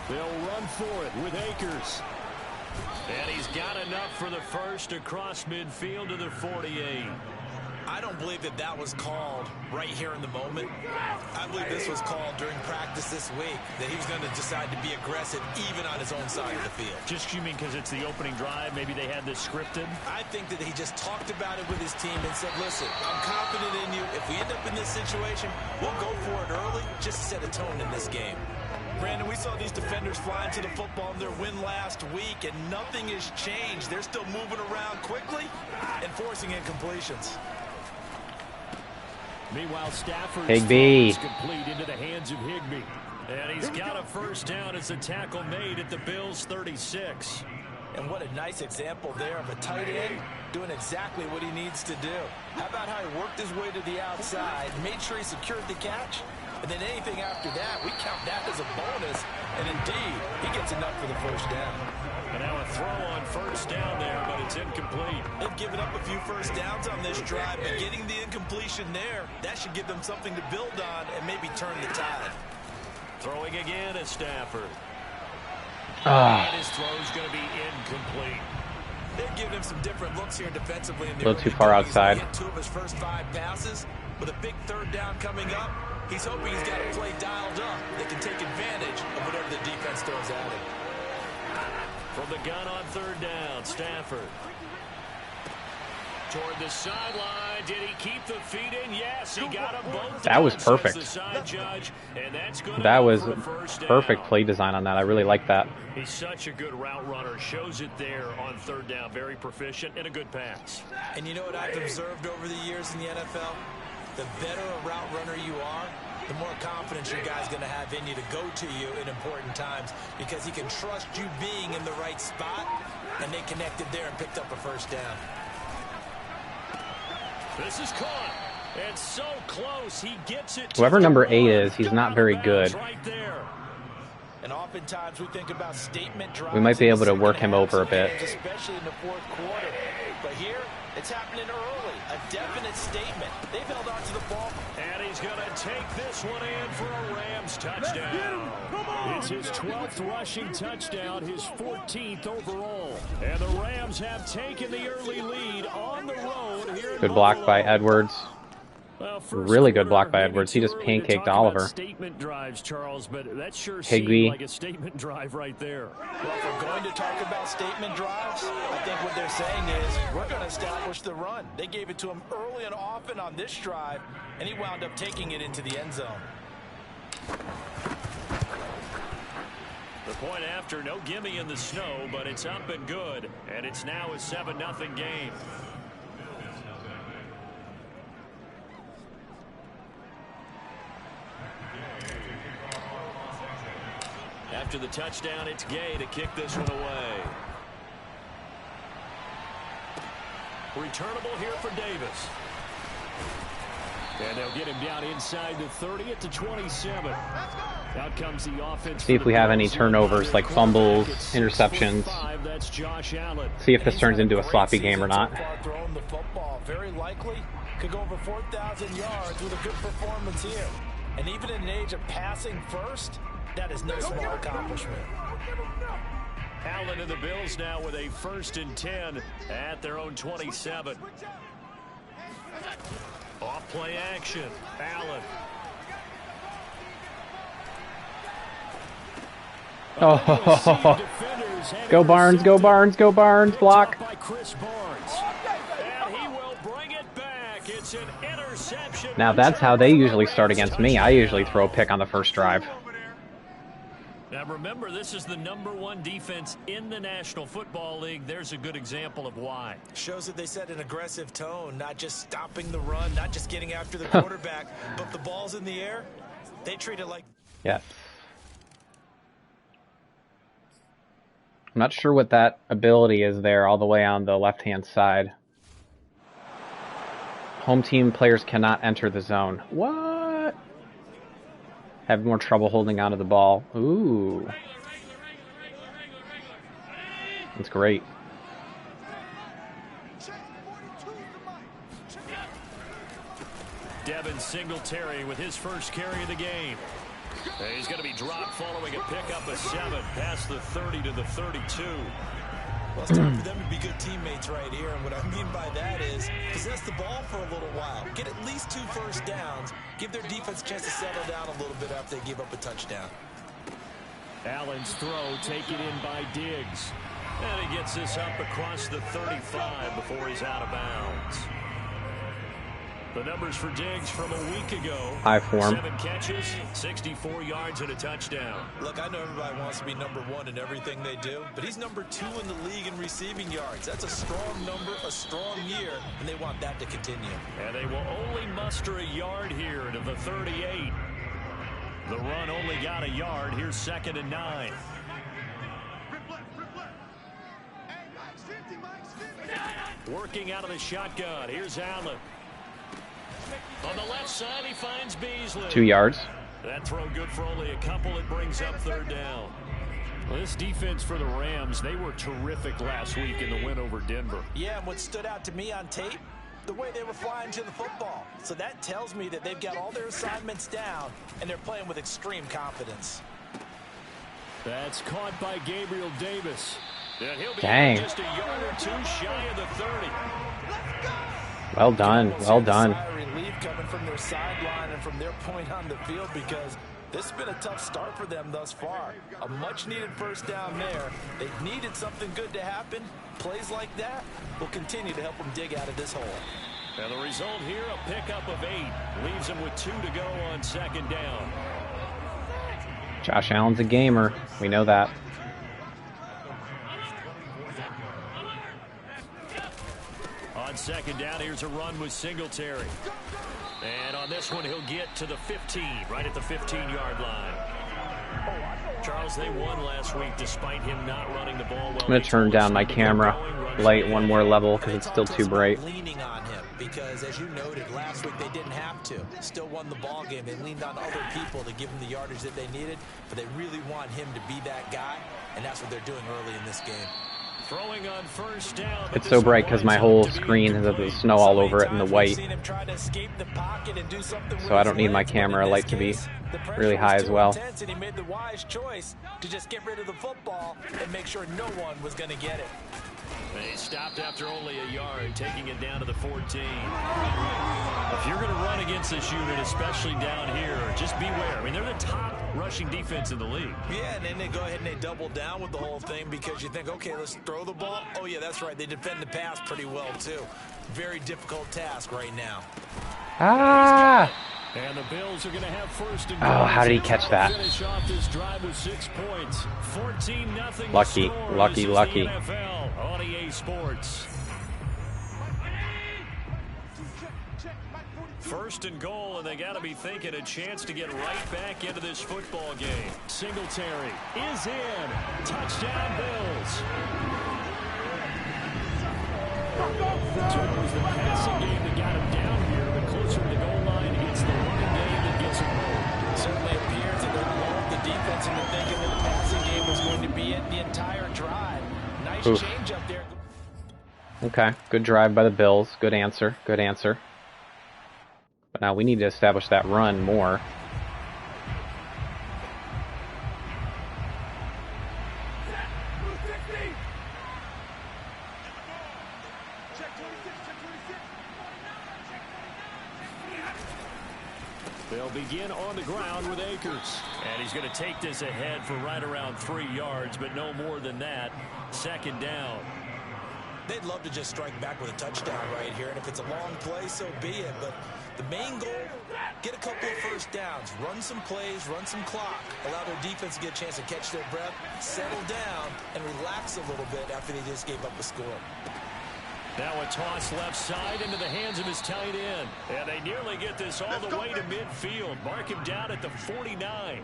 They'll run for it with Akers. And he's got enough for the first across midfield to the 48. I don't believe that that was called right here in the moment. I believe this was called during practice this week, that he was going to decide to be aggressive even on his own side of the field. Just you mean because it's the opening drive, maybe they had this scripted? I think that he just talked about it with his team and said, listen, I'm confident in you. If we end up in this situation, we'll go for it early just to set a tone in this game. Brandon, we saw these defenders flying to the football in their win last week, and nothing has changed. They're still moving around quickly and forcing incompletions. Meanwhile, Stafford is complete into the hands of Higbee. And he's got a first down as a tackle made at the Bills' 36. And what a nice example there of a tight end doing exactly what he needs to do. How about how he worked his way to the outside, made sure he secured the catch, and then anything after that, we count that as a bonus. And indeed, he gets enough for the first down. And now a throw on first down there, but it's incomplete. They've given up a few first downs on this drive, but getting the incompletion there, that should give them something to build on and maybe turn the tide. Throwing again at Stafford. And his throw's going to be incomplete. They've given him some different looks here defensively. A little too far outside. Hit 2 of his first 5 passes. With a big third down coming up, he's hoping he's got a play dialed up that can take advantage of whatever the defense throws at him. From the gun on third down, Stafford. Toward the sideline. Did he keep the feet in? Yes, he got them both. That was perfect. That was perfect play design on that. I really like that. He's such a good route runner. Shows it there on third down. Very proficient and a good pass. And you know what I've observed over the years in the NFL? The better a route runner you are, the more confidence your guy's going to have in you to go to you in important times, because he can trust you being in the right spot, and they connected there and picked up a first down. This is caught. And so close, he gets it. Whoever number 8 is, he's not very good. Right there. And oftentimes we think about statement drives. We might be able to work him over a bit. Especially in the fourth quarter. But here, it's happening early. A definite statement. They've held on to the ball. And he's going to take this one in for a Rams touchdown. It's his 12th rushing touchdown, his 14th overall. And the Rams have taken the early lead on the road here. Good block by Edwards. Really good block by Edwards. He just pancaked Oliver. Statement drives, Charles, but that sure Higbee. seemed like a statement drive right there. Well, if we're going to talk about statement drives, I think what they're saying is we're going to establish the run. They gave it to him early and often on this drive, and he wound up taking it into the end zone. The point after, no gimme in the snow, but it's up and good, and it's now a 7-0 game. After the touchdown, it's Gay to kick this one away. Returnable here for Davis. And they'll get him down inside the 30 at the 27. Out comes the offense. See if we have any turnovers like fumbles, interceptions. That's Josh Allen. See if this turns into a sloppy game or not. Throwing the football very likely could go over 4,000 yards with a good performance here. And even in an age of passing first, that is no small accomplishment. Allen and the Bills now with a 1st and 10 at their own 27. Off play action. Allen. Oh, go Barnes, go Barnes, go Barnes, block. By Chris Barnes. And he will bring it back. It's an interception. Now that's how they usually start against me. I usually throw a pick on the first drive. Now remember, this is the #1 defense in the National Football League. There's a good example of why. Shows that they set an aggressive tone, not just stopping the run, not just getting after the quarterback, but the ball's in the air. They treat it like... Yes. I'm not sure what that ability is there all the way on the left-hand side. Home team players cannot enter the zone. What? Have more trouble holding onto the ball. Ooh. That's great. Devin Singletary with his first carry of the game. He's going to be dropped following a pickup of 7 past the 30 to the 32. Well, it's time for them to be good teammates right here, and what I mean by that is possess the ball for a little while, get at least 2 first downs, give their defense a chance to settle down a little bit after they give up a touchdown. Allen's throw taken in by Diggs. And he gets this up across the 35 before he's out of bounds. The numbers for Diggs from a week ago. High form. 7 catches, 64 yards, and a touchdown. Look, I know everybody wants to be number 1 in everything they do, but he's number 2 in the league in receiving yards. That's a strong number, a strong year, and they want that to continue. And they will only muster a yard here to the 38. The run only got a yard. Here's 2nd and 9. Working out of the shotgun. Here's Allen. On the left side, he finds Beasley. 2 yards. That throw good for only a couple. It brings up 3rd down. Well, this defense for the Rams, they were terrific last week in the win over Denver. Yeah, and what stood out to me on tape, the way they were flying to the football. So that tells me that they've got all their assignments down, and they're playing with extreme confidence. That's caught by Gabriel Davis. And he'll be just a yard or 2 shy of the 30. Well done. Well done. Relief coming from their sideline and from their point on the field, because this has been a tough start for them thus far. A much-needed first down there. They've needed something good to happen. Plays like that will continue to help them dig out of this hole. And the result here, a pickup of 8. Leaves them with 2 to go on 2nd down. Josh Allen's a gamer. We know that. On 2nd down, here's a run with Singletary. And on this one, he'll get to the 15, right at the 15-yard line. Charles, they won last week despite him not running the ball well. I'm going to turn down my camera light one more level because it's still too bright. Leaning on him because, as you noted, last week they didn't have to. Still won the ball game. They leaned on other people to give them the yardage that they needed, but they really want him to be that guy, and that's what they're doing early in this game. Throwing on 1st down. It's so bright because my whole screen has the snow all over it and the white. So I don't need my camera light to be really high as well. He made the wise choice to just get rid of the football and make sure no one was going to get it. They stopped after only a yard, taking it down to the 14. If you're going to run against this unit, especially down here, just beware. I mean, they're the top rushing defense in the league. Yeah, and then they go ahead and they double down with the whole thing because you think, okay, let's throw the ball. Oh, yeah, that's right. They defend the pass pretty well, too. Very difficult task right now. Ah! And the Bills are going to have 1st and goal. Oh, how did he catch that? Finish off this drive with 6 points. 14-0. Lucky, lucky, lucky. NFL on EA Sports. 1st and goal, and they got to be thinking a chance to get right back into this football game. Singletary is in. Touchdown, Bills. So it was the passing game that got him down here, but closer to the goal line, it's the running game that gets him home. It certainly appears that they loved the defense into thinking that the passing game was going to be it the entire drive. Nice change up there. Okay, good drive by the Bills. Good answer. Good answer. But now we need to establish that run more. They'll begin on the ground with Akers. And he's going to take this ahead for right around 3 yards, but no more than that. 2nd down. They'd love to just strike back with a touchdown right here, and if it's a long play, so be it. But the main goal, get a couple of first downs, run some plays, run some clock, allow their defense to get a chance to catch their breath, settle down, and relax a little bit after they just gave up a score. Now a toss left side into the hands of his tight end. And they nearly get this all the way to midfield. Mark him down at the 49.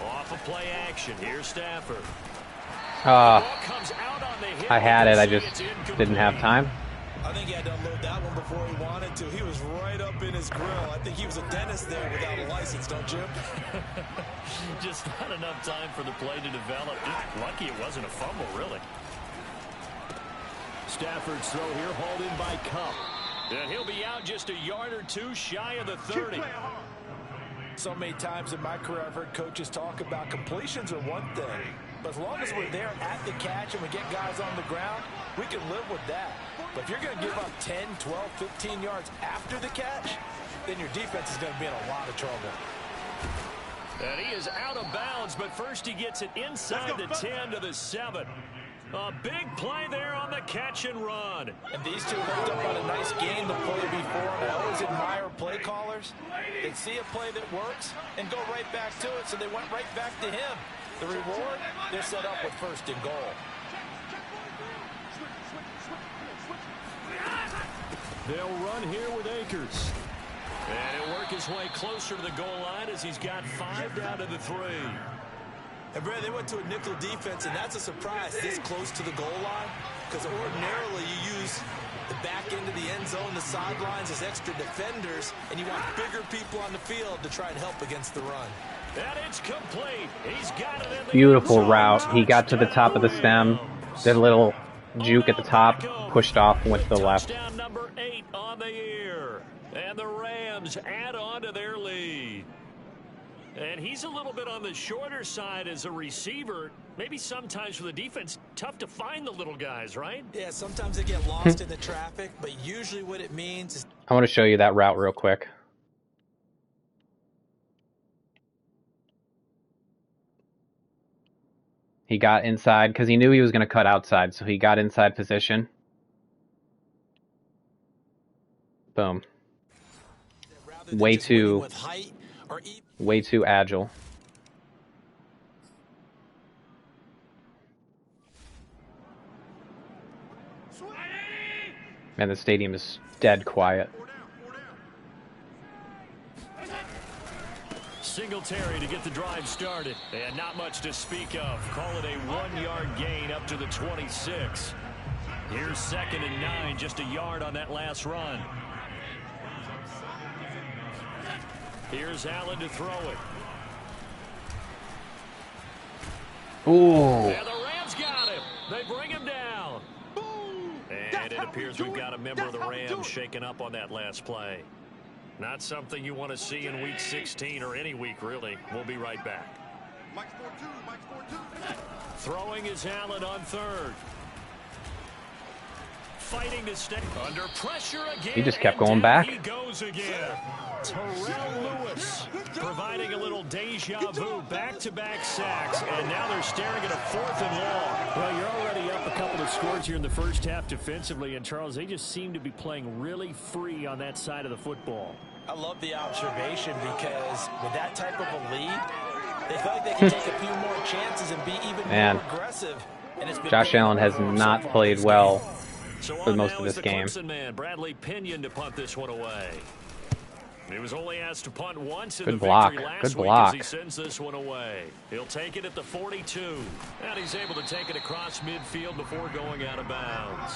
Off of play action. Here's Stafford. I had it. I just didn't have time. I think he had to unload that one before he wanted to. He was right up in his grill. I think he was a dentist there without a license, don't you? Just not enough time for the play to develop. Just lucky it wasn't a fumble, really. Stafford's throw here hauled in by Cup. And he'll be out just a yard or two shy of the 30. So many times in my career I've heard coaches talk about completions are one thing. But as long as we're there at the catch and we get guys on the ground, we can live with that. But if you're going to give up 10, 12, 15 yards after the catch, then your defense is going to be in a lot of trouble. And he is out of bounds, but first he gets it inside the 10 to the 7. A big play there on the catch and run. And these two hooked up on a nice game the play before. And I always admire play callers. They see a play that works and go right back to it, so they went right back to him. The reward, they're set up with 1st and goal. They'll run here with Akers. And he'll work his way closer to the goal line as he's got 5 down to the 3. And Brad, they went to a nickel defense, and that's a surprise this close to the goal line, because ordinarily you use the back end of the end zone, the sidelines as extra defenders, and you want bigger people on the field to try and help against the run. And it's complete. He's got it in the Beautiful route. He got to the top of the stem, did a little juke at the top, pushed off, and went to the left. Touchdown number 8 on the year. And the Rams add on to their lead. And he's a little bit on the shorter side as a receiver. Maybe sometimes for the defense, tough to find the little guys, right? Yeah, sometimes they get lost in the traffic, but usually what it means is... I want to show you that route real quick. He got inside because he knew he was going to cut outside, so he got inside position. Boom. Way too agile. And the stadium is dead quiet. Singletary to get the drive started. And not much to speak of. Call it a 1-yard gain up to the 26. Here's 2nd and 9, just a yard on that last run. Here's Allen to throw it. Ooh. And the Rams got him. They bring him down. And it appears we've got a member of the Rams shaken up on that last play. Not something you want to see in Week 16 or any week, really. We'll be right back. Throwing is Allen on 3rd. Fighting to stay under pressure again. He just kept going back. He goes again. Terrell Lewis providing a little deja vu, back-to-back sacks, and now they're staring at a 4th and long. Well, you're already up a couple of scores here in the first half defensively, and Charles, they just seem to be playing really free on that side of the football. I love the observation because with that type of a lead, they feel like they can take a few more chances and be even more aggressive. And it's been Josh Allen has not played well for most of this game. Man, Bradley Pinion to punt this one away. He was only asked to punt once in Good the block. victory last Good week block. as he sends this one away. He'll take it at the 42. And he's able to take it across midfield before going out of bounds.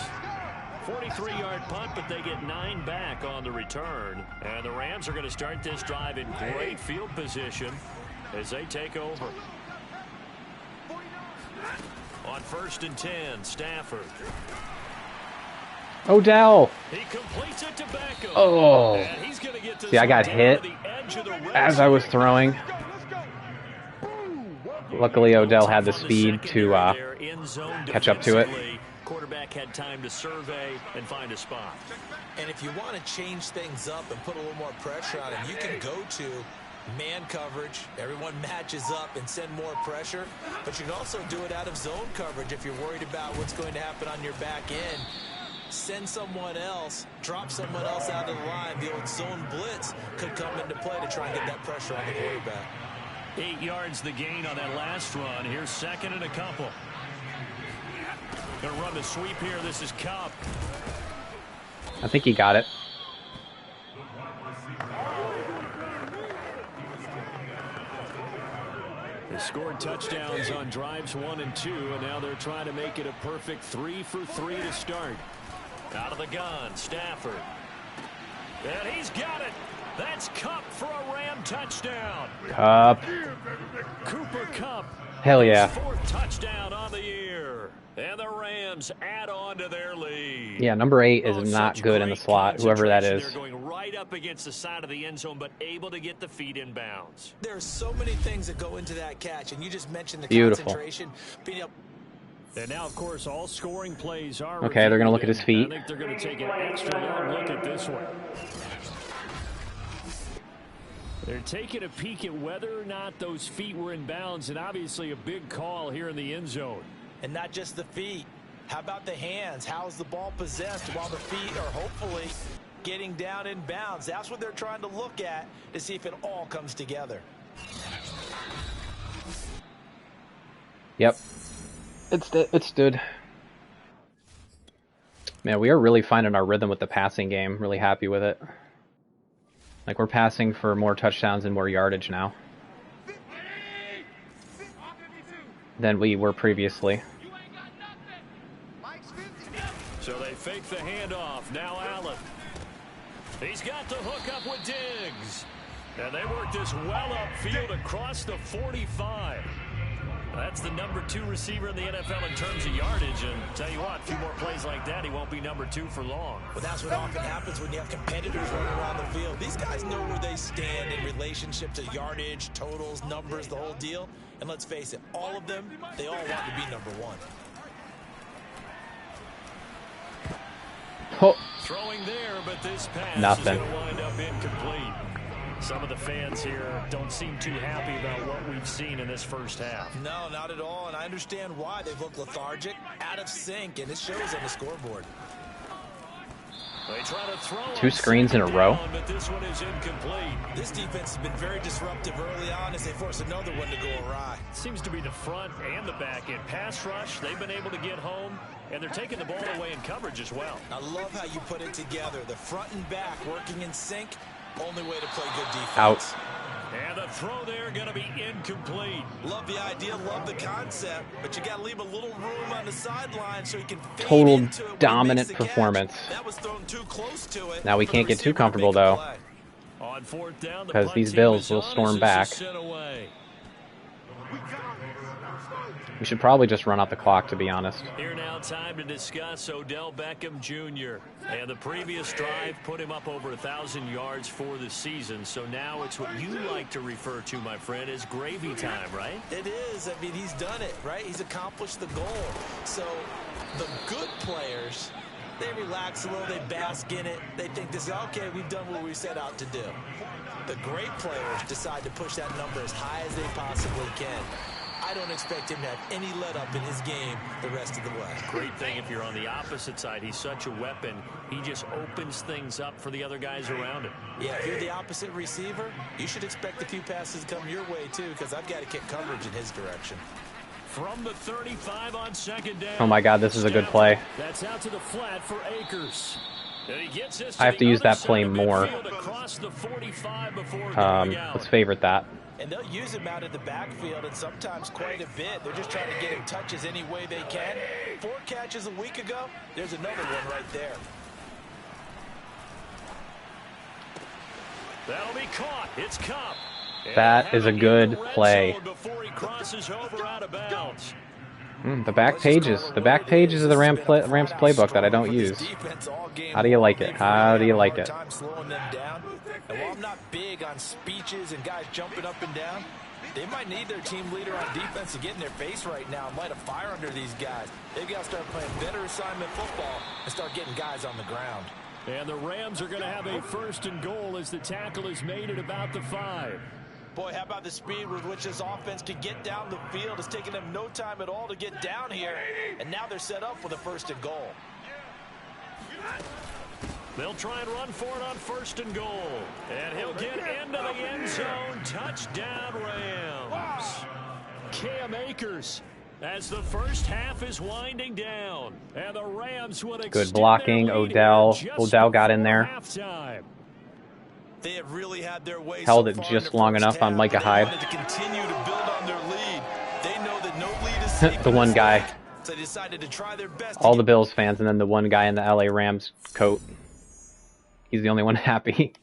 43-yard punt, but they get 9 back on the return. And the Rams are going to start this drive in great field position as they take over. On 1st and 10, Stafford. Odell. He completes it to Beckham. Oh. And he's going to get this See, I got hit as I was throwing. Luckily, Odell had the speed to catch up to it. Quarterback had time to survey and find a spot. And if you want to change things up and put a little more pressure on him, you can go to man coverage. Everyone matches up and send more pressure. But you can also do it out of zone coverage if you're worried about what's going to happen on your back end. Send someone else, drop someone else out of the line. The old zone blitz could come into play to try and get that pressure on the quarterback. 8 yards the gain on that last run. Here's 2nd and a couple. Going to run the sweep here. This is Cup. I think he got it. They scored touchdowns on drives 1 and 2, and now they're trying to make it a perfect 3 for 3 to start. Out of the gun, Stafford. And he's got it. That's Kupp for a Ram touchdown. Kupp. Cooper Kupp. Hell yeah. His 4th touchdown on the year. And the Rams add on to their lead. Yeah, number 8 is not good in the slot, whoever that is. They're going right up against the side of the end zone, but able to get the feet in bounds. There are so many things that go into that catch, and you just mentioned the Beautiful. concentration. Being able. And now, of course, all scoring plays are. Okay, they're going to look at his feet. I think they're going to take an extra long look at this one. They're taking a peek at whether or not those feet were in bounds, and obviously a big call here in the end zone. And not just the feet. How about the hands? How's the ball possessed while the feet are hopefully getting down in bounds? That's what they're trying to look at to see if it all comes together. Yep. It stood. Man, we are really finding our rhythm with the passing game. Really happy with it. Like, we're passing for more touchdowns and more yardage now than we were previously. So they fake the handoff. Now Allen. He's got the hook up with Diggs. And they work this well upfield across the 45. That's the number 2 receiver in the NFL in terms of yardage. And tell you what, a few more plays like that, he won't be number 2 for long. Well, that's what often happens when you have competitors running around the field. These guys know where they stand in relationship to yardage, totals, numbers, the whole deal. And let's face it, all of them, they all want to be number 1. Oh. Throwing there, but this pass Nothing. is going to wind up incomplete. Some of the fans here don't seem too happy about what we've seen in this first half. No, not at all, and I understand why. They've looked lethargic, out of sync, and it shows on the scoreboard. They try to throw 2 screens in a row. But this one is incomplete. This defense has been very disruptive early on as they force another one to go awry. Seems to be the front and the back end. Pass rush, they've been able to get home, and they're taking the ball away in coverage as well. I love how you put it together. The front and back working in sync. Only way to play good defense. Out. And the throw there going to be incomplete. Love the idea, love the concept, but you got to leave a little room on the sideline so he can fade Total into it when he dominant makes the performance. catch. That was thrown too close to it. Now we can't get too comfortable though, On 4th down, because these Bills will storm back. We should probably just run out the clock, to be honest. Here now, time to discuss Odell Beckham Jr. And the previous drive put him up over 1,000 yards for the season. So now it's what you like to refer to, my friend, as gravy time, right? It is. I mean, he's done it, right? He's accomplished the goal. So the good players, they relax a little, they bask in it. They think this is, okay, we've done what we set out to do. The great players decide to push that number as high as they possibly can. I don't expect him to have any let-up in his game the rest of the way. Great thing if you're on the opposite side. He's such a weapon. He just opens things up for the other guys around him. Yeah, if you're the opposite receiver, you should expect a few passes to come your way, too, because I've got to kick coverage in his direction. From the 35 on 2nd down. Oh my God, this is a good play. That's out to the flat for Akers. I have to use that play more. Let's favorite that. And they'll use him out of the backfield, and sometimes quite a bit. They're just trying to get him touches any way they can. 4 catches a week ago. There's another one right there. That'll be caught. It's Kupp. That is a good play. Before he crosses over out of bounds. The back pages of the Rams playbook that I don't use. How do you like it? How do you like it? And while I'm not big on speeches and guys jumping up and down, they might need their team leader on defense to get in their face right now and light a fire under these guys. They've got to start playing better assignment football and start getting guys on the ground. And the Rams are going to have a 1st and goal as the tackle is made at about the 5. Boy, how about the speed with which this offense can get down the field? It's taken them no time at all to get down here, and now they're set up with a 1st and goal. They'll try and run for it on 1st and goal. And he'll get into the end zone. Touchdown, Rams. Cam Akers as the first half is winding down. And the Rams would extend good blocking, Odell. Odell got in there. Halftime. They have really had their way held so it far just in the long first enough on half. Micah They Hyde. wanted to continue to build on their lead. They know that no lead is safe The in one this guy. league, so they decided to try their best. All the Bills fans, and then the one guy in the LA Rams coat. He's the only one happy.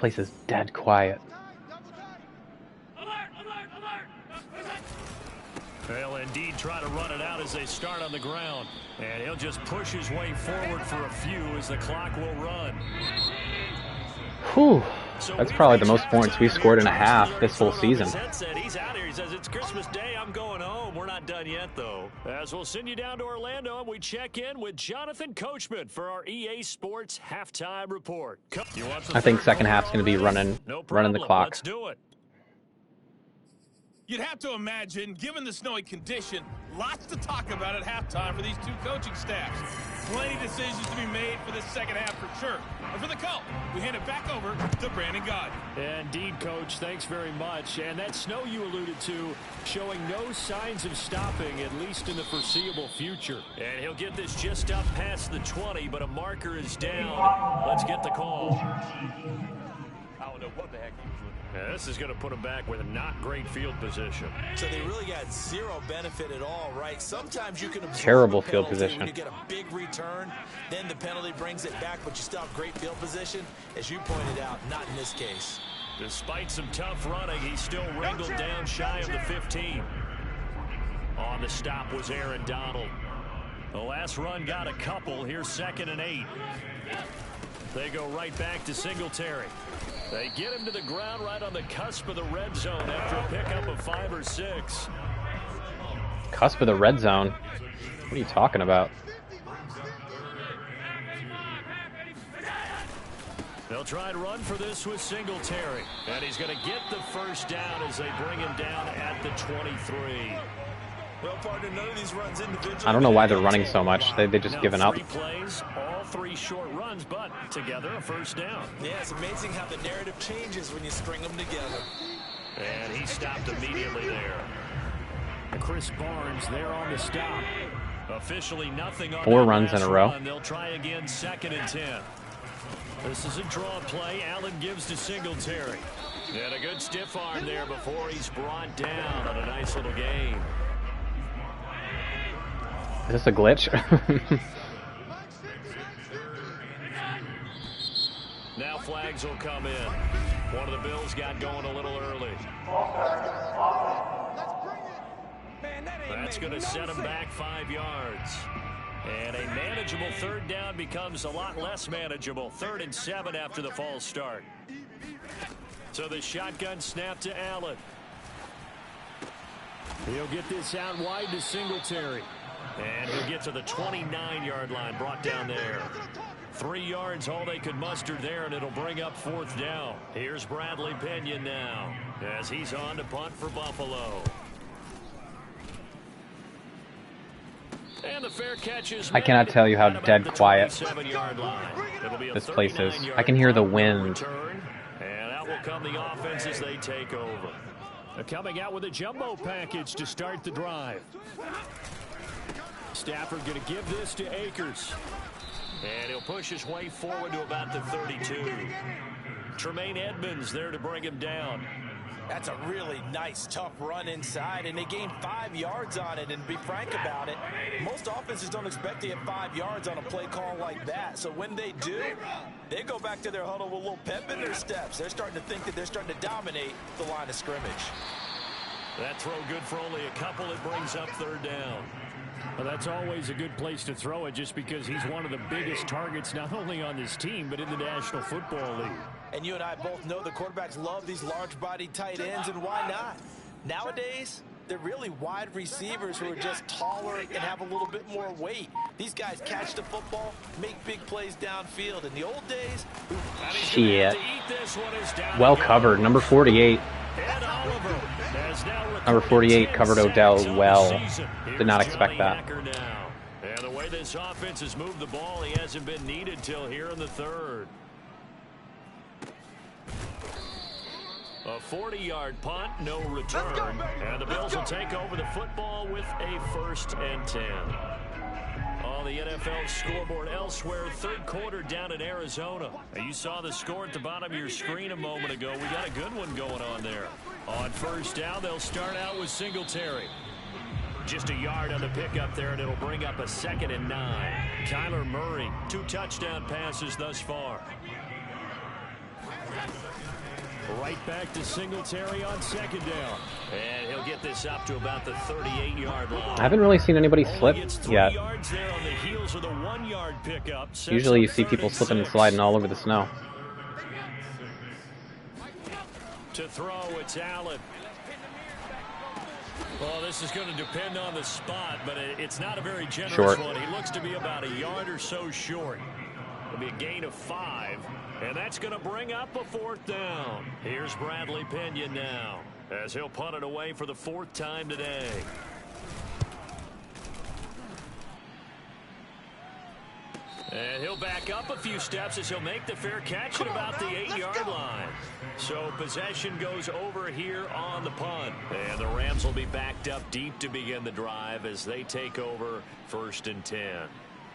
place is dead quiet. They'll indeed try to run it out as they start on the ground. And he'll just push his way forward for a few as the clock will run. Whew. That's probably the most points we've scored in a half this whole season. He's out here. He says, it's Christmas Day. I'm going home. We're not done yet, though. As we'll send you down to Orlando, and we check in with Jonathan Coachman for our EA Sports Halftime Report. I think second half's going to be running the clock. Let's do it. You'd have to imagine, given the snowy condition, lots to talk about at halftime for these two coaching staffs. Plenty of decisions to be made for this second half for sure. And for the call, we hand it back over to Brandon God. Indeed, Coach. Thanks very much. And that snow you alluded to showing no signs of stopping, at least in the foreseeable future. And he'll get this just up past the 20, but a marker is down. Let's get the call. I don't know what the heck he was looking at. Yeah, this is going to put him back with a not great field position. So they really got zero benefit at all, right? Sometimes you can absorb terrible a field penalty position. when you get a big return, then the penalty brings it back, but you still have great field position. As you pointed out, not in this case. Despite some tough running, he's still wriggled down shy of the 15. On the stop was Aaron Donald. The last run got a couple. Here's 2nd and 8. They go right back to Singletary. They get him to the ground right on the cusp of the red zone after a pickup of 5 or 6. Cusp of the red zone? What are you talking about? They'll try and run for this with Singletary. And he's going to get the first down as they bring him down at the 23. Well, partner, none of these runs individually. I don't know why they're running so much. They just given up. 3 plays, all 3 short runs, but together a first down. Yeah, it's amazing how the narrative changes when you string them together. And he stopped immediately there. Chris Barnes there on the stop. Officially nothing on 4 runs in a row. They'll try again 2nd and 10. This is a draw play. Allen gives to Singletary. And a good stiff arm there before he's brought down on a nice little gain. Is this a glitch? Now flags will come in. One of the Bills got going a little early. That's going to set him back 5 yards. And a manageable 3rd down becomes a lot less manageable. 3rd and 7 after the false start. So the shotgun snap to Allen. He'll get this out wide to Singletary. And he'll get to the 29-yard line, brought down there. 3 yards, all they could muster there, and it'll bring up 4th down. Here's Bradley Pinion now, as he's on to punt for Buffalo. And the fair catch is made. I cannot tell you how dead quiet this place is. I can hear the wind. Return, and out will come the offense as they take over. They're coming out with a jumbo package to start the drive. Stafford going to give this to Akers. And he'll push his way forward to about the 32. Tremaine Edmonds there to bring him down. That's a really nice, tough run inside, and they gained 5 yards on it. And to be frank about it, most offenses don't expect to get 5 yards on a play call like that. So when they do, they go back to their huddle with a little pep in their steps. They're starting to think that they're starting to dominate the line of scrimmage. That throw good for only a couple. It brings up 3rd down. Well, that's always a good place to throw it just because he's one of the biggest targets not only on this team but in the National Football League. And you and I both know the quarterbacks love these large-bodied tight ends, and why not? Nowadays, they're really wide receivers who are just taller and have a little bit more weight. These guys catch the football, make big plays downfield. In the old days, shit. Well covered. Number 48. Number 48 covered Odell well. Did not expect that. And the way this offense has moved the ball, he hasn't been needed till here in the 3rd. A 40-yard punt, no return. And the Bills will take over the football with a 1st and 10. On the NFL scoreboard elsewhere, 3rd quarter down in Arizona. You saw the score at the bottom of your screen a moment ago. We got a good one going on there. On 1st down, they'll start out with Singletary. Just a yard on the pickup there, and it'll bring up a 2nd and 9. Kyler Murray, 2 touchdown passes thus far. Right back to Singletary on second down. And he'll get this up to about the 38-yard line. I haven't really seen anybody slip yet. Yards there on the heels of the 1-yard pickup. Usually you see people slipping and sliding all over the snow. To throw, it's Allen. Well, this is going to depend on the spot, but it's not a very generous one. He looks to be about a yard or so short. It'll be a gain of 5, and that's going to bring up a 4th down. Here's Bradley Pena now, as he'll punt it away for the 4th time today. And he'll back up a few steps as he'll make the fair catch at about the 8-yard line. So possession goes over here on the punt. And the Rams will be backed up deep to begin the drive as they take over 1st and 10.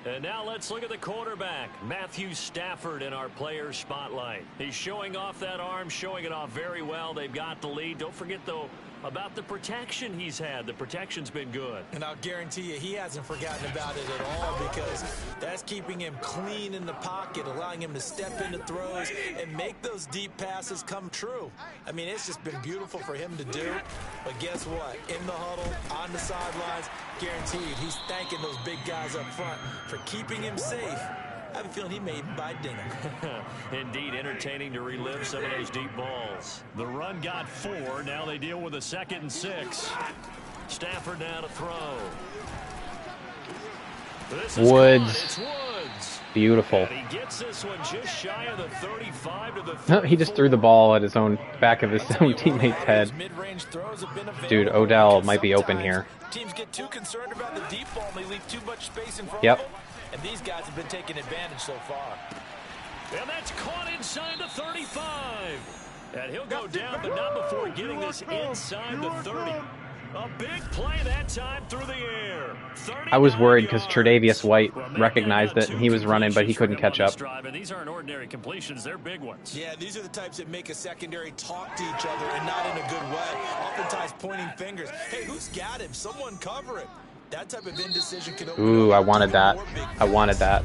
And now let's look at the quarterback, Matthew Stafford, in our player spotlight. He's showing off that arm, showing it off very well. They've got the lead. Don't forget, though, about the protection he's had. The protection's been good. And I'll guarantee you he hasn't forgotten about it at all, because that's keeping him clean in the pocket, allowing him to step into throws and make those deep passes come true. I mean, it's just been beautiful for him to do. But guess what? In the huddle, on the sidelines, guaranteed he's thanking those big guys up front for keeping him safe. I have a feeling he may even buy dinner. Indeed, entertaining to relive some of those deep balls. The run got 4. Now they deal with a 2nd and 6. Stafford now to throw. Woods. It's Woods. Beautiful. And he gets this one just shy of the 35 to the 34. He just threw the ball at his own back of his own teammate's head. Dude, Odell might be open here. Teams get too concerned about the deep ball and they leave too much space in front Yep. of them. And these guys have been taking advantage so far. And that's caught inside the 35. And he'll go down, but not before getting this inside the 30. A big play that time through the air. I was worried because Tre'Davious White recognized it and he was running, but he couldn't catch up. And these aren't ordinary completions, they're big ones. Yeah, these are the types that make a secondary talk to each other, and not in a good way. Oftentimes pointing fingers. Hey, who's got him? Someone cover him. That type of indecision can open Ooh, up I wanted that. I wanted that.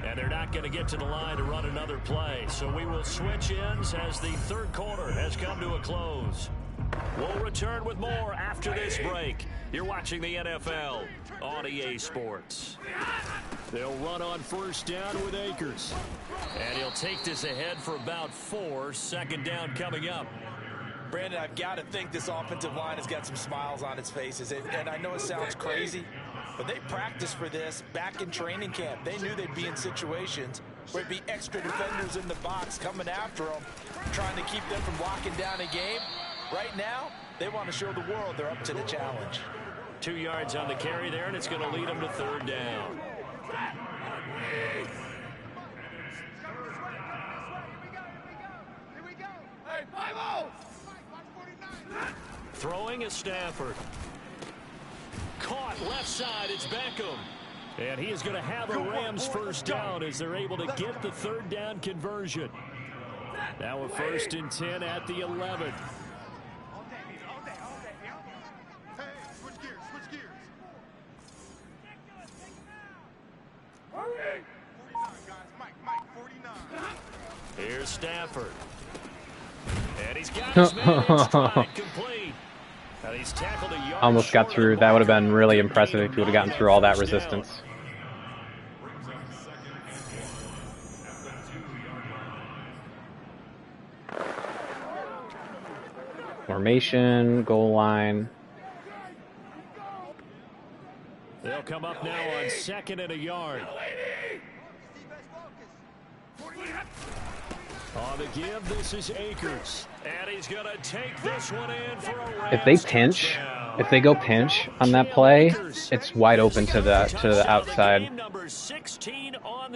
And they're not going to get to the line to run another play. So we will switch ends as the 3rd quarter has come to a close. We'll return with more after this break. You're watching the NFL on EA Sports. They'll run on 1st down with Akers. And he'll take this ahead for about 4. 2nd down coming up. Brandon, I've got to think this offensive line has got some smiles on its faces. And I know it sounds crazy, but they practiced for this back in training camp. They knew they'd be in situations where it'd be extra defenders in the box coming after them, trying to keep them from locking down a game. Right now, they want to show the world they're up to the challenge. 2 yards on the carry there, and it's going to lead them to 3rd down. Throwing is Stafford. Caught left side, it's Beckham. And he is going to have a Rams 1st down as they're able to get the 3rd down conversion. Now a 1st and 10 at the 11. Here's Stafford. And he's got his man in stride, complete. And he's tackled a yard. Almost got through. That would have been really impressive if he would have gotten through all that resistance. Formation, goal line. They'll come up now on 2nd and a yard. On the give, this is Akers. And he's going to take this one in for a Rams If they pinch, touchdown. if they go pinch on that play, it's wide open to the outside.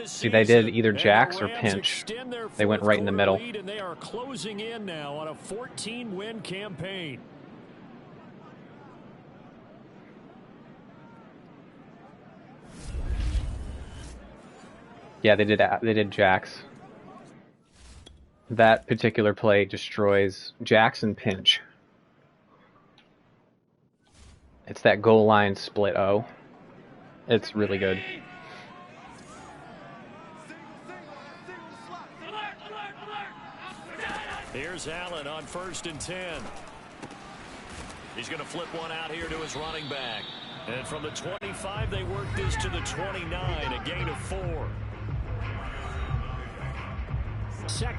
See, they did either jacks or pinch. They went right in the middle. And they are closing in now on a 14-win campaign. Yeah, they did jacks. That particular play destroys jacks and pinch. It's that goal line split O. It's really good. Here's Allen on 1st and 10. He's going to flip one out here to his running back. And from the 25, they work this to the 29, a gain of 4. Second.